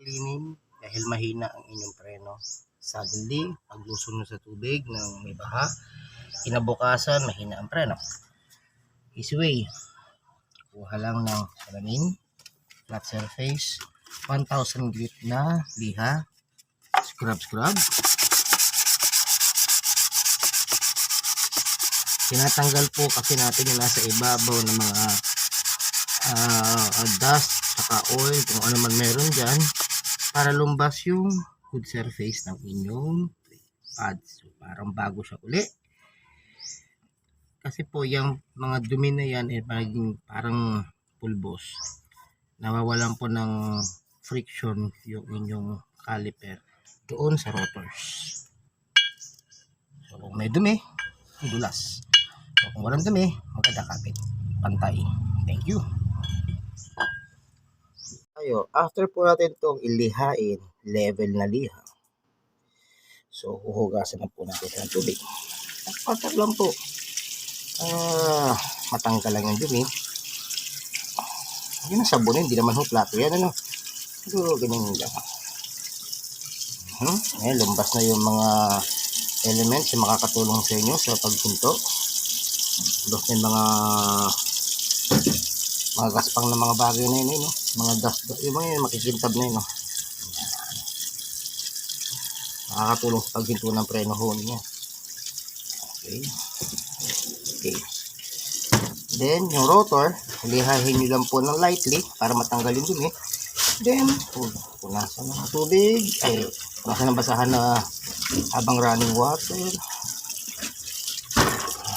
cleaning dahil mahina ang inyong preno. Suddenly, paglusong nyo sa tubig ng may baha, kinabukasan, mahina ang preno. Easy way. Kuha lang ng salamin, flat surface, 1,000 grit na liha, scrub. Tinatanggal po kasi natin yung nasa ibabaw ng mga dust saka oil kung ano man meron dyan para lumbas yung good surface ng inyong pads. So, parang bago siya uli. Kasi po yung mga dumi na yan parang pulbos. Nawawalan po ng friction yung inyong caliper doon sa rotors. So kung may dumi, dulas. So kung walang dumi, maganda kapit. Pantay. Thank you. After po natin itong ilihain, level na liha. So huhugasan na po natin ng tubig. Patak lang po. Matanggal lang yung dumi. Hindi na sabunin, hindi naman ho plato yan, ano. Pero ganyan lang. Ayan, lumbas na yung mga elements na makakatulong sa inyo sa paghinto. Lumbas na yung mga gaspang na mga bagay na yun, no? Mga dust, yung mga yun, makikintab na yun, no? Nakakatulong sa paghinto ng preno hone niya. Okay. Then, yung rotor, lihahin nyo lang po ng lightly para matanggal yung dumi. Then, punasan ng tubig. Punasan ng basahan na habang running water.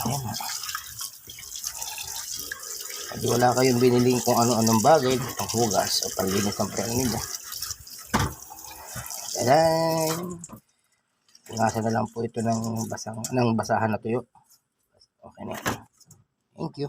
Ayan. Pag wala kayong biniling kung ano-anong bagay, panghugas o panlinis ng preno ninyo. Ayan. Punasan na lang po ito ng basahan na tuyo. Okay na. Thank you.